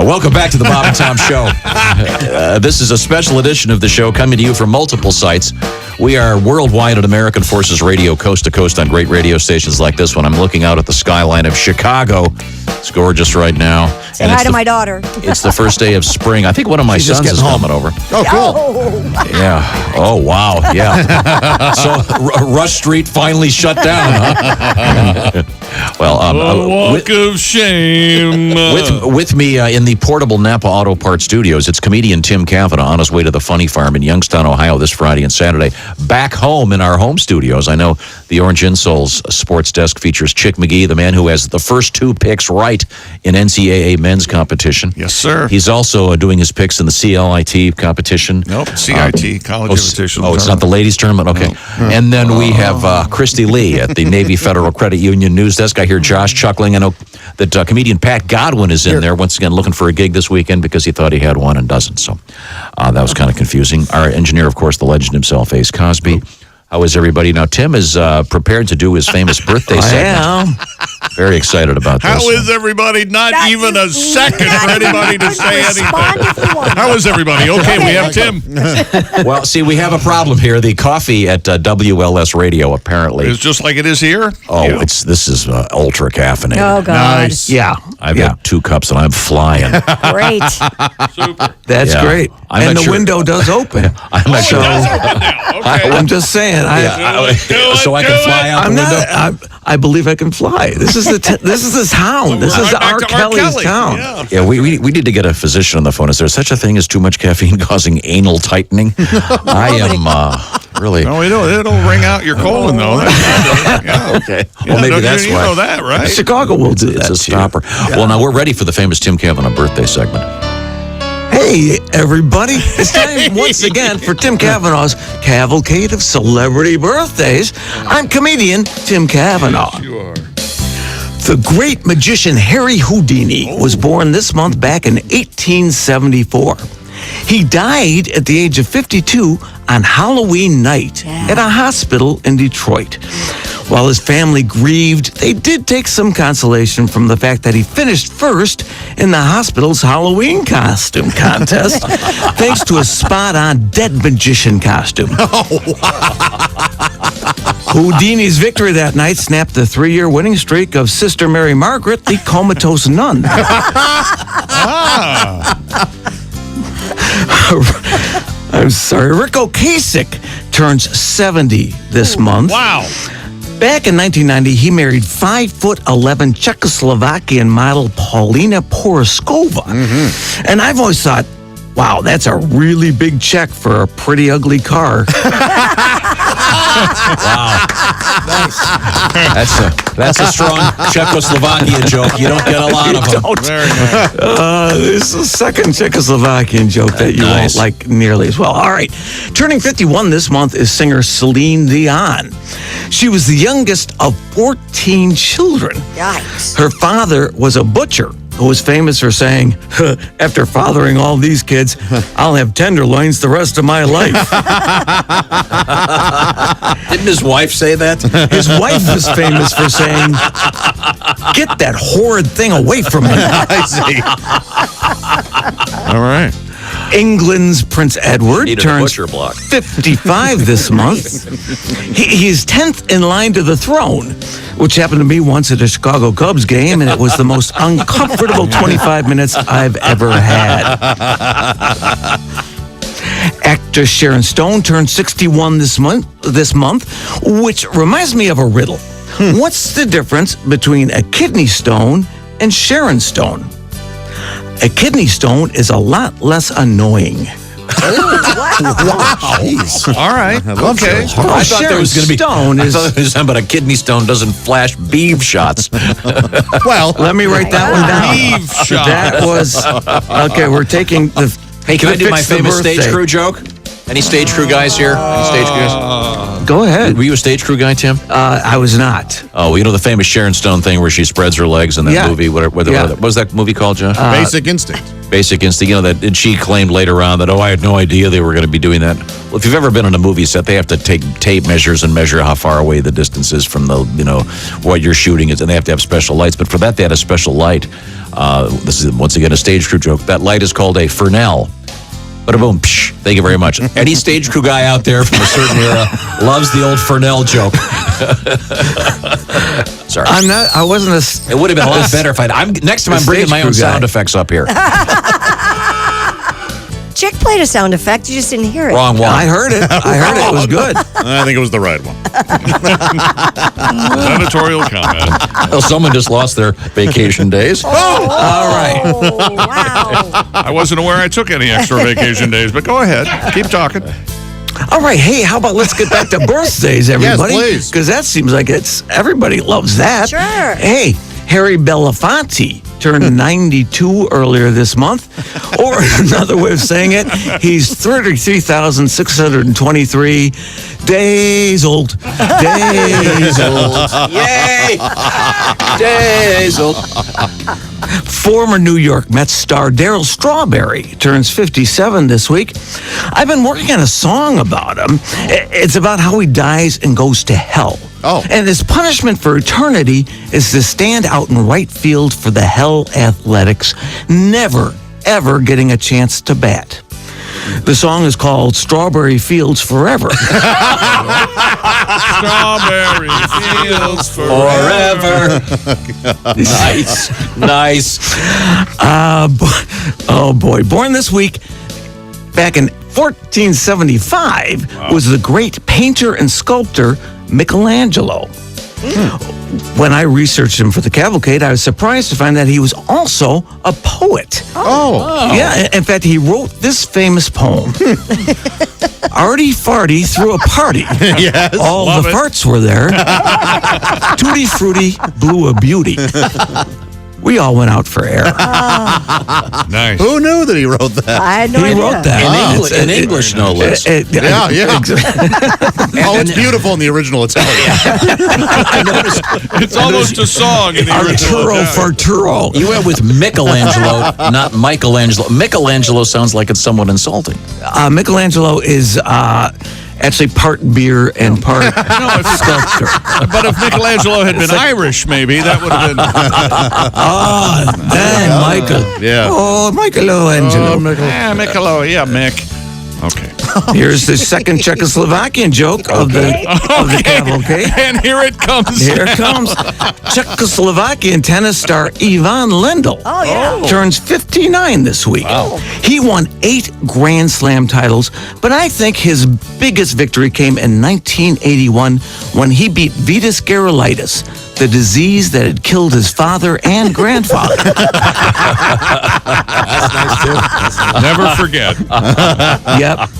Welcome back to the Bob and Tom Show. This is a special edition of the show coming to you from multiple sites. We are worldwide at American Forces Radio, coast to coast on great radio stations like this one. I'm looking out at the skyline of Chicago. It's gorgeous right now. Say hi to my daughter. It's the first day of spring. I think one of my sons is coming over. Oh, cool. Yeah. Oh, wow. Yeah. So Rush Street finally shut down, huh? Well, walk of shame. With me in the portable Napa Auto Parts Studios, it's comedian Tim Cavanagh on his way to the Funny Farm in Youngstown, Ohio this Friday and Saturday. Back home in our home studios, I know the Orange Insoles sports desk features Chick McGee, the man who has the first 2 picks right in NCAA men's competition. Yes, sir. He's also doing his picks in the CLIT competition. Nope, CIT, College Invitational. Oh, it's not the ladies' tournament? Okay. No. And then we have Christy Lee at the Navy Federal Credit Union News Desk. I hear Josh chuckling. I know that comedian Pat Godwin is in there once again looking for a gig this weekend because he thought he had one and doesn't. So that was kind of confusing. Our engineer, of course, the legend himself, Ace Cosby. How is everybody? Now, Tim is prepared to do his famous birthday segment. Very excited about this. How is everybody? Not even a second for anybody to say anything. How is everybody? Okay, we have Tim. Well, see, we have a problem here. The coffee at WLS Radio apparently is just like it is here. Oh, yeah. This is ultra caffeinated. Oh, God. Nice. Yeah. I've got 2 cups and I'm flying. Great. Super. That's great. And the window does open. I'm not sure. Okay. I'm just saying. So I can fly out the window? I believe I can fly. This is the town. This is R. Kelly's town. Yeah, we need to get a physician on the phone. Is there such a thing as too much caffeine causing anal tightening? I am really... No, it'll ring out your colon, though. Yeah. Okay. Well, maybe that's why. You know that, right? Chicago will do that. It's a stopper. Yeah. Well, now we're ready for the famous Tim Cavanagh birthday segment. Hey, everybody. It's time once again for Tim Cavanagh's Cavalcade of Celebrity Birthdays. I'm comedian Tim Cavanagh. You are. The great magician Harry Houdini was born this month back in 1874. He died at the age of 52 on Halloween night at a hospital in Detroit. While his family grieved, they did take some consolation from the fact that he finished first in the hospital's Halloween costume contest, thanks to a spot-on dead magician costume. Houdini's victory that night snapped the 3-year winning streak of Sister Mary Margaret, the comatose nun. I'm sorry. Rick Ocasek turns 70 this month. Wow. Back in 1990, he married 5'11" Czechoslovakian model Paulina Poroskova. Mm-hmm. And I've always thought, wow, that's a really big check for a pretty ugly car. Wow. Nice. That's a strong Czechoslovakia joke. You don't get a lot of them. Very nice. There's a second Czechoslovakian joke that you won't like nearly as well. All right. Turning 51 this month is singer Celine Dion. She was the youngest of 14 children. Yikes. Her father was a butcher who was famous for saying, after fathering all these kids, I'll have tenderloins the rest of my life. Didn't his wife say that? His wife was famous for saying, get that horrid thing away from me. I see. All right. England's Prince Edward turns 55 this month. He's 10th in line to the throne, which happened to me once at a Chicago Cubs game, and it was the most uncomfortable 25 minutes I've ever had. Actress Sharon Stone turned 61 this month, which reminds me of a riddle. What's the difference between a kidney stone and Sharon Stone? A kidney stone is a lot less annoying. Wow. All right. Okay. I thought there was going to be Stone is, but a kidney stone doesn't flash beef shots. Well, let me write that one down. Beef shots. That was okay. We're taking the. Hey, can I do my famous stage crew joke? Any stage crew guys here? Any stage crew guys? Go ahead. Were you a stage crew guy, Tim? I was not. Oh, well, you know the famous Sharon Stone thing where she spreads her legs in that movie? What was that movie called, Josh? Basic Instinct. Basic Instinct. You know, and she claimed later on that, I had no idea they were going to be doing that. Well, if you've ever been on a movie set, they have to take tape measures and measure how far away the distance is from what you're shooting is, and they have to have special lights. But for that, they had a special light. This is, once again, a stage crew joke. That light is called a Fresnel. Bada boom, psh. Thank you very much. Any stage crew guy out there from a certain era loves the old Fresnel joke. Sorry. I wasn't a... It would have been a lot better if next time I'm bringing my own sound effects up here. Chick played a sound effect. You just didn't hear it. Wrong one. I heard it. It was good. I think it was the right one. Editorial comment. Well, someone just lost their vacation days. All right. Oh, wow. I wasn't aware I took any extra vacation days, but go ahead. Keep talking. All right. Hey, how about let's get back to birthdays, everybody? Yes, please. Because that seems like everybody loves that. Sure. Hey, Harry Belafonte turned 92 earlier this month. Or another way of saying it, he's 33,623 days old. Days old. Yay! Days old. Former New York Mets star Darryl Strawberry turns 57 this week. I've been working on a song about him. It's about how he dies and goes to hell. Oh. And his punishment for eternity is to stand out in right field for the Hell Athletics, never, ever getting a chance to bat. The song is called Strawberry Fields Forever. Strawberry Fields Forever. Nice. Oh boy. Born this week, back in 1475, was the great painter and sculptor Michelangelo. When I researched him for the cavalcade, I was surprised to find that he was also a poet. Oh. Yeah, in fact, he wrote this famous poem. Arty farty threw a party. Yes, All love the it. farts were there. Tutti frutti blew a beauty. We all went out for air. Nice. Who knew that he wrote that? I had no He idea. wrote that. In English, no less. Yeah. Oh, it's beautiful in the original Italian. It's almost a song in the original. Arturo Farturo. You went with Michelangelo, not Michelangelo. Michelangelo sounds like it's somewhat insulting. Michelangelo is actually part beer and part sculpture. But if Michelangelo had been Irish, maybe that would have been. Michael. Yeah. Oh, Michelangelo. Michelo, yeah, Mick. Okay. Here's the second Czechoslovakian joke of the cavalcade. And here it comes. Here it comes. Czechoslovakian tennis star Ivan Lendl turns 59 this week. Wow. He won 8 Grand Slam titles, but I think his biggest victory came in 1981 when he beat Vitis Gerulaitis, the disease that had killed his father and grandfather. Never forget. Yep,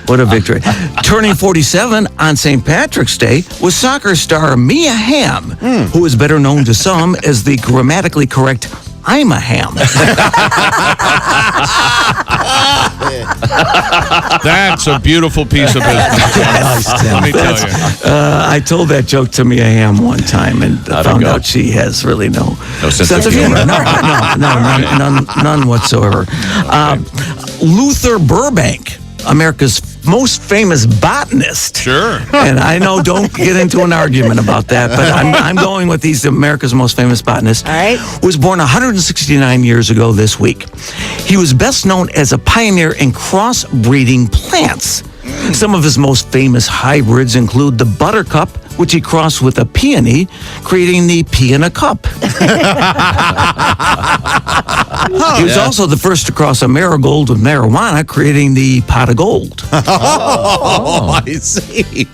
what a victory. Turning 47 on St. Patrick's Day was soccer star Mia Hamm, who is better known to some as the grammatically correct I'm a ham. That's a beautiful piece of business. Let me tell you. I told that joke to Mia Hamm one time and found out she has really no sense of humor. None whatsoever. Luther Burbank, America's most famous botanist. Sure. And I know, don't get into an argument about that, but I'm going with these America's most famous botanist. All right. Was born 169 years ago this week. He was best known as a pioneer in crossbreeding plants. Some of his most famous hybrids include the buttercup, which he crossed with a peony, creating the pea in a cup. He was also the first to cross a marigold with marijuana, creating the pot of gold. Oh, I see.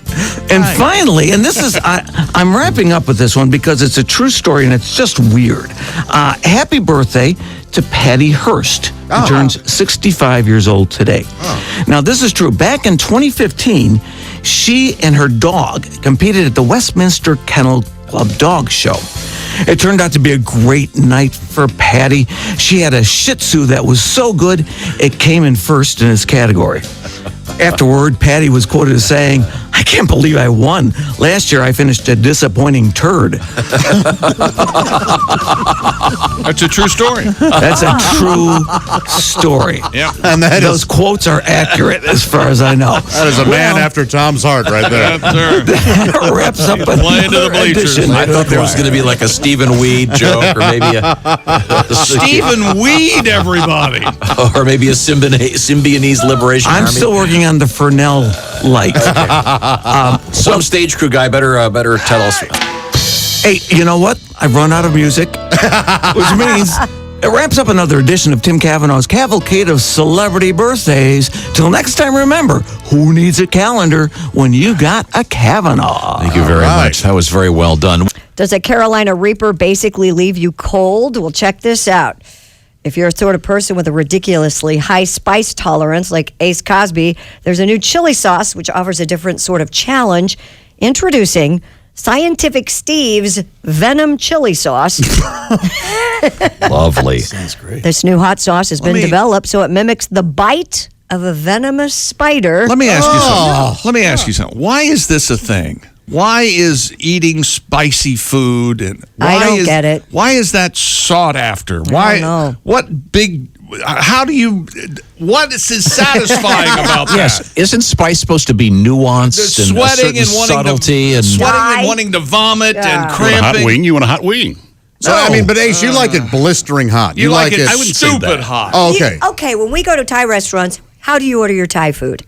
And finally, and this is, I'm wrapping up with this one because it's a true story and it's just weird. Happy birthday to Patty Hearst, who turns 65 years old today. Now, this is true. Back in 2015, she and her dog competed at the Westminster Kennel Club Dog Show. It turned out to be a great night for Patty. She had a Shih Tzu that was so good, it came in first in its category. Afterward, Patty was quoted as saying, "I can't believe I won. Last year, I finished a disappointing turd." That's a true story. That's a true story. Yeah. And Those quotes are accurate as far as I know. that is a man after Tom's heart right there. Yes, sir. That wraps up Playing to the bleachers. edition. I thought there was going to be like a Stephen Weed joke, or maybe a Stephen Weed, everybody. or maybe a Symbionese Liberation I'm Army. still working on the Fresnel light. Some stage crew guy better tell us. Hey, you know what? I've run out of music, which means it wraps up another edition of Tim Cavanagh's Cavalcade of Celebrity Birthdays. Till next time, remember, who needs a calendar when you got a Cavanaugh? Thank you very much. That was very well done. Does a Carolina Reaper basically leave you cold? Well, check this out. If you're a sort of person with a ridiculously high spice tolerance like Ace Cosby, there's a new chili sauce which offers a different sort of challenge. Introducing Scientific Steve's Venom chili sauce. Lovely. This new hot sauce has been developed so it mimics the bite of a venomous spider. Let me ask you something. Let me ask you something. Why is this a thing? Why is eating spicy food and I don't get it. Why is that sought after? don't know. What big? How do you? What is satisfying about that? Yes, isn't spice supposed to be nuanced and a Sweating certain and wanting subtlety to and Dye. wanting to vomit and Yeah. You want a hot cramping. wing? You want a hot wing? So, I mean, but Ace, you like it blistering hot. You like it I wouldn't say stupid that. hot. Oh, okay. Okay, when we go to Thai restaurants, how do you order your Thai food?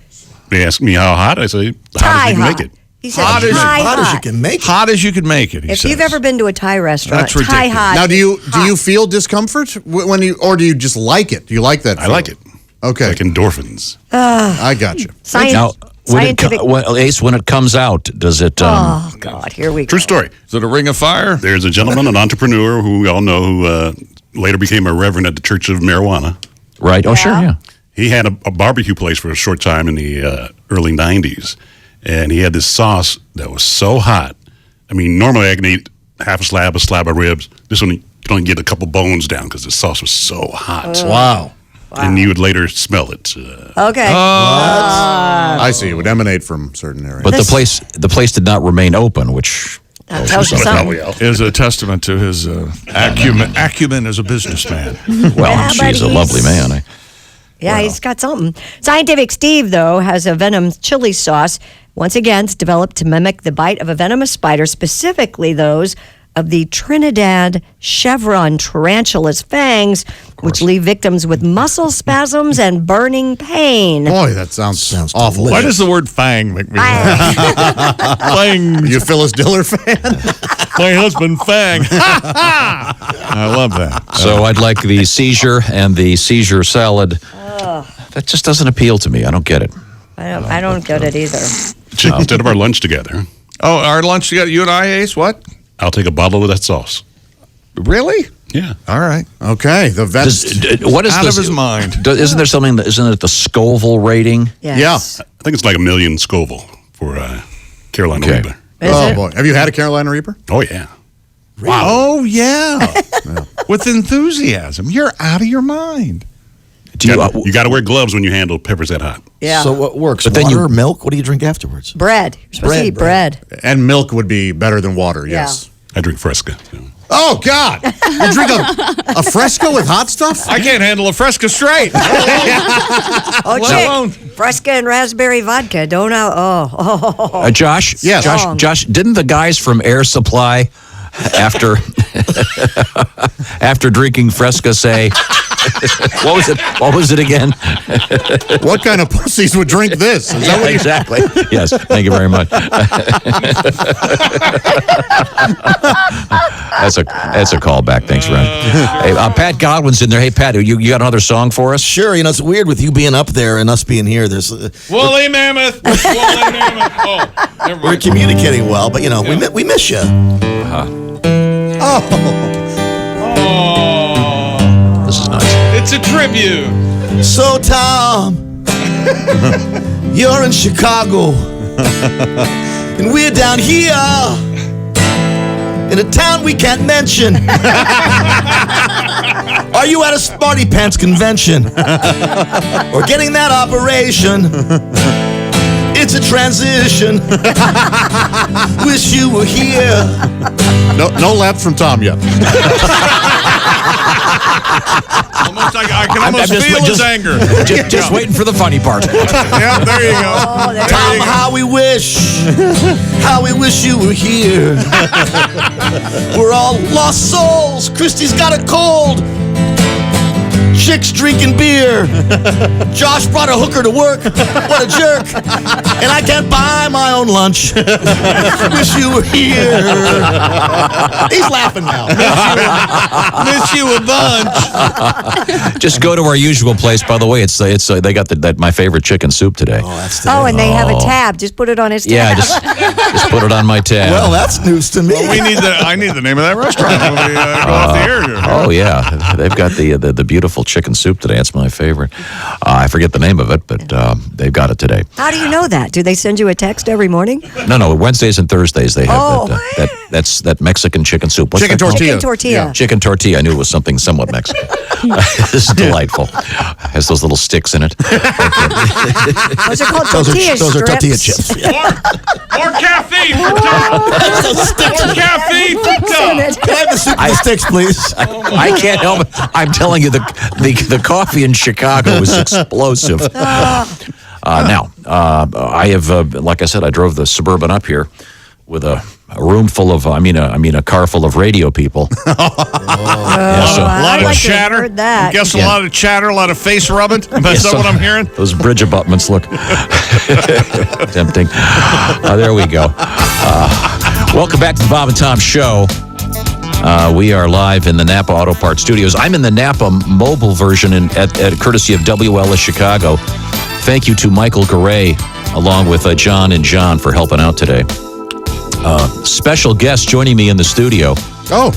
They ask me how hot. I say, Thai how does you hot. make it? He said Hot as- Thai hot hot. make Hot as you can make it. He If says. you've ever been to a Thai restaurant, That's Thai ridiculous. hot. Now, do you hot. feel discomfort when you, or do you just like it? Do you like that? I like it. Okay, Like endorphins. I got you. now Scientific. Ace, when it comes out, does it? Oh God, here we go. True story. Is it a ring of fire? There's a gentleman, an entrepreneur who we all know, who later became a reverend at the Church of Marijuana. Right? Oh, sure, yeah. He had a barbecue place for a short time in the early 90s. And he had this sauce that was so hot. I mean, normally I can eat half a slab of ribs. This one, you can only get a couple bones down because the sauce was so hot. Wow. And you would later smell it. Okay. I see. It would emanate from certain areas. But the place did not remain open, which That tells you something. Is a testament to his acumen as a businessman. well, Yeah, she's a but lovely man. Yeah, he's got something. Scientific Steve, though, has a Venom chili sauce. Once again, it's developed to mimic the bite of a venomous spider, specifically those of the Trinidad chevron tarantula's fangs, which leave victims with muscle spasms and burning pain. Boy, that sounds awful. Why does the word fang make me laugh? Fang. You a Phyllis Diller fan? My husband fang. I love that. So I'd like the seizure and the seizure salad. That just doesn't appeal to me. I don't get it. I don't get it either. Instead of our lunch together, Oh, our lunch together, you and I, Ace, what? I'll take a bottle of that sauce. Really? Yeah. All right. Okay, the vets. What is Out this? of his mind. Isn't there something? Isn't it the Scoville rating? Yes. I think it's like 1 million Scoville for Carolina Okay. Reaper. Is Oh it? boy, have you had a Carolina Reaper? Oh, yeah. Wow. Oh, yeah. With enthusiasm. You're out of your mind. Do you? You got to wear gloves when you handle peppers that hot. Yeah. So what works? But then Water you- or milk? What do you drink afterwards? bread. You're supposed to eat bread. And milk would be better than water. Yes. I drink Fresca. Oh God! You drink a Fresco with hot stuff? I can't handle a Fresca straight. Oh, alone. chick. Fresca and raspberry vodka. Don't know. Oh. Josh? Yes. Josh, didn't the guys from Air Supply, after after drinking Fresca, say, what was it again? What kind of pussies would drink this? Is that Yeah, what you- exactly. Yes, thank you very much. That's a callback. Thanks, Ren. Hey, Pat Godwin's in there. Hey, Pat, you got another song for us? Sure. You know, it's weird with you being up there and us being here. There's Woolly Mammoth. Woolly Mammoth. Oh, never we're mind. communicating well, but you know, we miss you. Oh, This is nice. it's a tribute. So Tom, you're in Chicago, and we're down here. in a town we can't mention. Are you at a Smarty Pants convention? Or getting that operation? It's a transition. Wish you were here. No laughs from Tom yet. I can almost feel his anger. Just waiting for the funny part. Yeah, there you go. Oh, there Tom, you go. how we wish you were here. We're all lost souls. Christy's got a cold. Chicks drinking beer. Josh brought a hooker to work. What a jerk. And I can't buy my own lunch. Wish you were here. He's laughing now. Miss you a bunch. Just go to our usual place. By the way, it's they got that my favorite chicken soup today. Oh, and they have a tab. Just put it on his tab. Yeah, just put it on my tab. Well, that's news to me. Well, I need the name of that restaurant when we go off the air here. Oh yeah, they've got the beautiful chicken soup today. That's my favorite. I forget the name of it, but they've got it today. How do you know that? Do they send you a text every morning? No, Wednesdays and Thursdays they have Oh. that Mexican chicken soup. What's Chicken that called? tortilla. Chicken tortilla. Yeah. Chicken tortilla. I knew it was something somewhat Mexican. This is delightful. Has those little sticks in it. Those are called tortilla Those are tortilla strips. chips. More caffeine for Tom. More caffeine for Tom. Can I have the soup and the sticks, please? I can't help it. I'm telling you, the coffee in Chicago is explosive. Now, I have, like I said, I drove the Suburban up here with a room full of, a car full of radio people. A lot I'd of like to have chatter. heard that. I'm guessing Yeah. a lot of chatter, a lot of face rubbing. Is that what I'm hearing? Those bridge abutments look tempting. There we go. Welcome back to the Bob and Tom Show. We are live in the Napa Auto Parts Studios. I'm in the Napa mobile version at courtesy of WLS Chicago. Thank you to Michael Garay, along with John and John, for helping out today. Special guest joining me in the studio. Oh,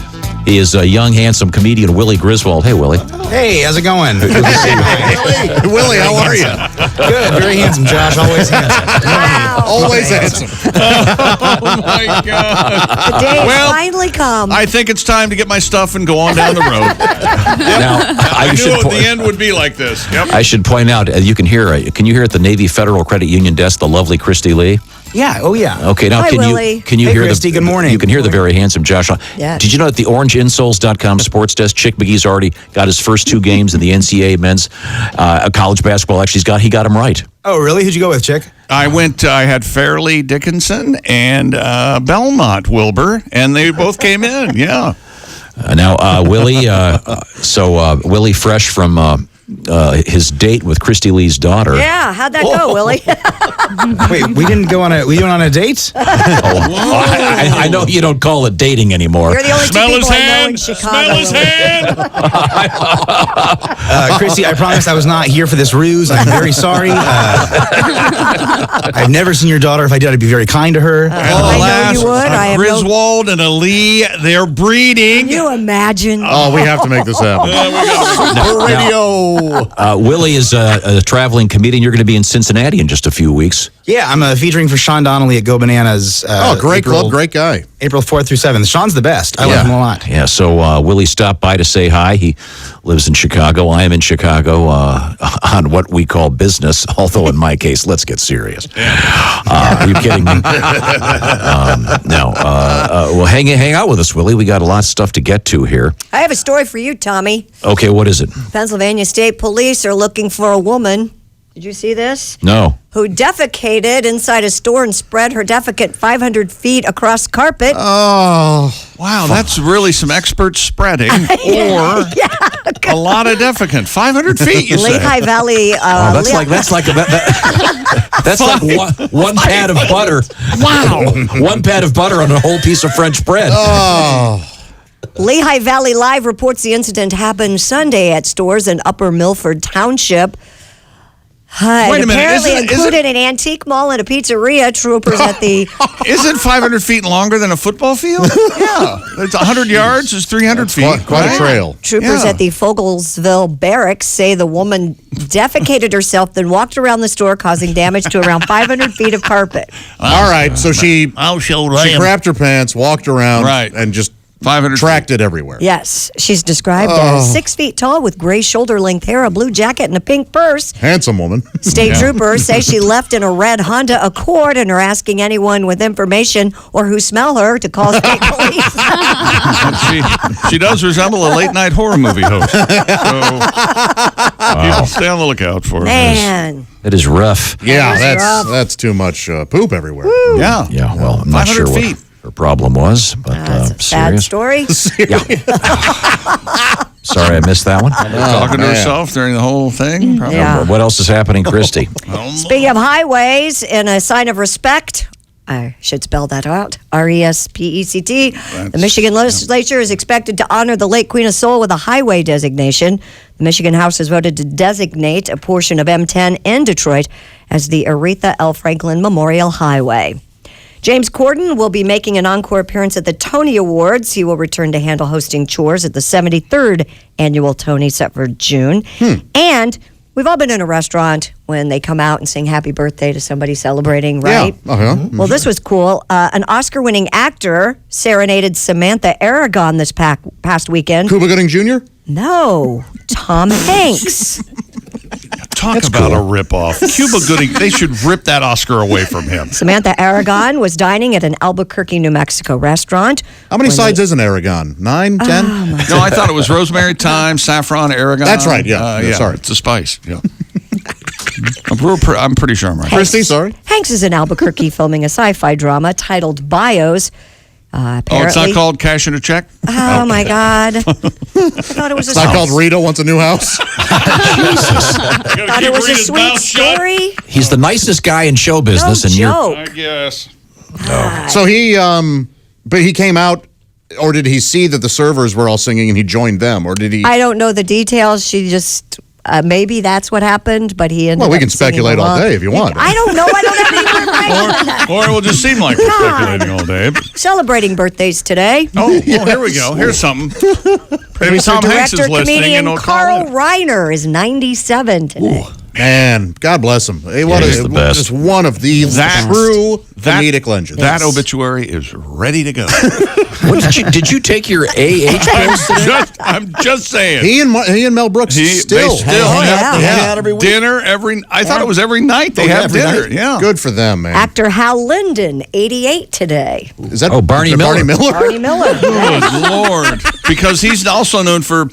He is a young, handsome comedian, Willie Griswold. Hey, Willie. Hey, how's it going? Willie, how are you? Good, very handsome, Josh. Always handsome. Always handsome. Oh, my God. The day has Well, finally come. I think it's time to get my stuff and go on down the road. Now, I knew the end would be like this. Yep. I should point out, you can hear at the Navy Federal Credit Union desk the lovely Christy Lee? Yeah, oh yeah. Okay, now Hi, can Willie. you Hey, hear Christy, good morning. You can hear the very handsome Josh. Yeah. Did you know that the orangeinsoles.com sports desk, Chick McGee's already got his first 2 games in the NCAA men's college basketball? Actually, he got them right. Oh, really? Who'd you go with, Chick? I had Fairleigh Dickinson and Belmont Wilbur, and they both came in. Yeah. Now, Willie, Willie, fresh from his date with Christy Lee's daughter. Yeah, how'd that go, Willie? Wait, we went on a date? I know you don't call it dating anymore. You're the only Smell two his people I know in hand. Chicago. Smell his hand. Christy, I promise I was not here for this ruse. I'm very sorry. I've never seen your daughter. If I did, I'd be very kind to her. I know you would. I have no. Griswold and Ali, they're breeding. Can you imagine? oh, we have to make this happen. Now, Radio. Willie is a traveling comedian. You're going to be in Cincinnati in just a few weeks. Yeah, I'm featuring for Sean Donnelly at Go Bananas. Oh, great club, great guy. April 4th through 7th. Sean's the best. I love him a lot. Yeah, so Willie stopped by to say hi. He lives in Chicago. I am in Chicago on what we call business, although in my case, let's get serious. Are you kidding me? Well, hang out with us, Willie. We got a lot of stuff to get to here. I have a story for you, Tommy. Okay, what is it? Pennsylvania State Police are looking for a woman. Did you see this? No. Who defecated inside a store and spread her defecate 500 feet across carpet. Oh, Wow, that's really some expert spreading or a lot of defecant. 500 feet, you say? Lehigh Valley. That's like one pat of butter. Wow. One pat of butter on a whole piece of French bread. Lehigh Valley Live reports the incident happened Sunday at stores in Upper Milford Township. It Wait a minute, apparently isn't- included an antique mall and a pizzeria. Troopers at the Isn't 500 feet longer than a football field? Yeah. It's 100 yards is 300 feet. Quite a right? trail. Troopers Yeah. at the Fogelsville Barracks say the woman defecated herself, then walked around the store, causing damage to around 500 feet of carpet. All right, so she I'll show she them. crapped her pants, walked around, Right. and just 500 tracked it everywhere. Yes, she's described as 6 feet tall with gray shoulder-length hair, a blue jacket, and a pink purse. Handsome woman. State troopers say she left in a red Honda Accord and are asking anyone with information or who smell her to call state police. She does resemble a late night horror movie host. So people stay on the lookout for her. Man. It is rough. Yeah, rough. that's too much poop everywhere. Yeah. Yeah, well, I'm not 500 sure feet. what her problem was, but That's a sad serious. story. Sorry, I missed that one. Talking to man. herself during the whole thing. Probably. Yeah. What else is happening, Christy? Speaking of highways, in a sign of respect, I should spell that out, RESPECT, the Michigan legislature is expected to honor the late Queen of Soul with a highway designation. The Michigan House has voted to designate a portion of M10 in Detroit as the Aretha L. Franklin Memorial Highway. James Corden will be making an encore appearance at the Tony Awards. He will return to handle hosting chores at the 73rd annual Tony set for June. And we've all been in a restaurant when they come out and sing happy birthday to somebody celebrating, right? Yeah. Uh-huh. Well, this was cool. An Oscar-winning actor serenaded Samantha Aragon this past weekend. Cuba Gooding Jr.? No, Tom Hanks. Talk about a ripoff. Cuba Gooding, they should rip that Oscar away from him. Samantha Aragon was dining at an Albuquerque, New Mexico restaurant. How many sides is an Aragon? 9, 10? No, I thought it was rosemary, thyme, saffron, aragon. That's right, yeah. Sorry. It's a spice. Yeah. I'm pretty sure I'm right. Christy, sorry. Hanks is in Albuquerque filming a sci-fi drama titled Bios. Oh, it's Apparently, not called Cash in a Check? Oh my God! I thought it was a. It's not called Rita Wants a New House. thought it was a sweet story. He's the nicest guy in show business, No and you're joke. I guess. So but he came out, or did he see that the servers were all singing and he joined them, or did he? I don't know the details. She just maybe that's what happened, but he ended Well, we up can singing speculate all along. day if you want. I don't know. I don't have any information on that. Or it will just seem like we're speculating all day. Celebrating birthdays today. Oh, here we go. Here's something. Maybe Tom Hanks is Director, listening and comedian he'll Carl call in. Reiner is 97 today. Man, God bless him. He he's the best. Just one of the true comedic legends. That obituary is ready to go. What did you take your AH pills today? I'm just saying. He and Mel Brooks They still. still have They hang out every week. dinner every. I thought it was every night they have every dinner. night. Yeah. Good for them, man. Actor Hal Linden, 88 today. Is that Barney Barney Miller. Miller? Barney Miller. Good Lord. Because he's also known for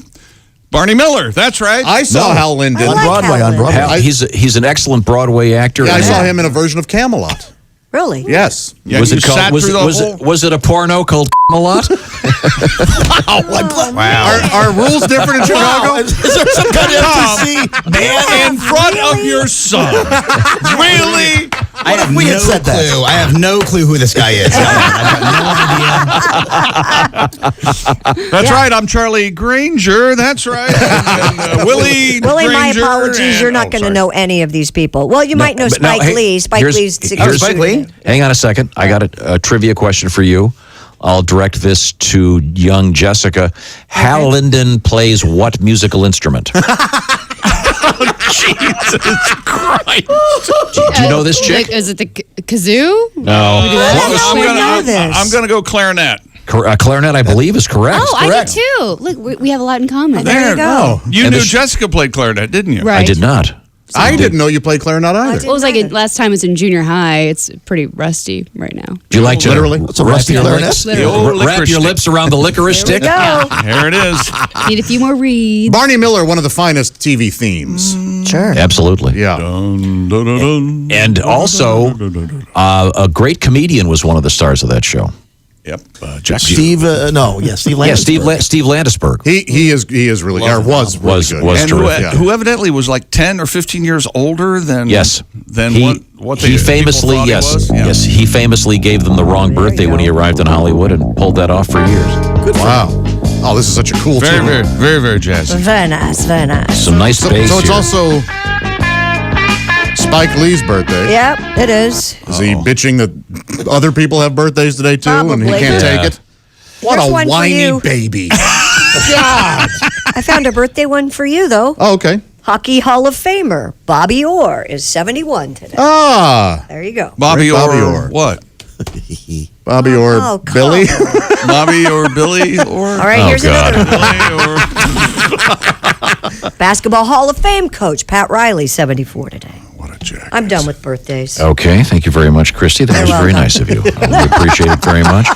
Barney Miller. That's right. I saw Hal Linden. I like Broadway, Hal on Broadway. Linden. He's an excellent Broadway actor. Yeah, I saw him in a version of Camelot. Really? Yes. Yeah, Was you it called? sat Was through it, the whole- was it a porno called a lot? Are rules different in Chicago? Is there some kind of Tom, FCC ban? in front of your son? Really? I have we no had said that? clue. I have no clue who this guy is. I've got no idea. That's right. I'm Charlie Granger. That's right. And, Willie, Willie my Granger apologies. and- You're not oh, going to sorry. know any of these people. Well, you might know but no, Spike hey, Lee. Spike here's- Lee's here's- Spike Lee? Hang on a second. I got a trivia question for you. I'll direct this to young Jessica. Hal Linden plays what musical instrument? Jesus Christ. Do you know this chick? Is it the kazoo? No. How do we know this? I'm going to go clarinet. Clarinet, I believe, is correct. Oh, I do too. Look, we have a lot in common. There you go. You And knew the Jessica played clarinet, didn't you? Right. I did not. I didn't know you played clarinet either. Well, it was like last time I was in junior high. It's pretty rusty right now. Do you like to Literally? What's a rest rusty your clarinet? lips? The old Wrap licorice your stick. lips around the licorice stick? Go. Here it is. Need a few more reeds. Barney Miller, one of the finest TV themes. Sure. Absolutely. Yeah. Dun, dun, dun, dun. And also, a great comedian was one of the stars of that show. Yep. Jack Steve, Steve Yeah, Landisberg. Steve Landisberg. He is really, or was really good. Was and terrific. who evidently was like 10 or 15 years older than Yes. than he, what he they famously people thought yes he was. Yeah. yes he famously gave them the wrong There you birthday when he go. arrived in Hollywood and pulled that off for years. Wow. Oh, this is such a cool Very, tune. very, very, very jazzy. Very nice. Very nice. Some nice bass So it's here. also Spike Lee's birthday. Yep, it is. Is he bitching that other people have birthdays today, too, and he Probably. can't Yeah. take it? What Here's a one for whiny you. baby. God. I found a birthday one for you, though. Oh, okay. Hockey Hall of Famer Bobby Orr is 71 today. Ah. There you go. Bobby Bobby or Orr. what? Bobby or Oh, come Billy? on. Bobby or Billy or All right, here's God. another Basketball Hall of Fame coach Pat Riley, 74 today. What a jack. I'm done with birthdays. Okay, thank you very much, Christy. That was very welcome. nice of you. We appreciate it very much.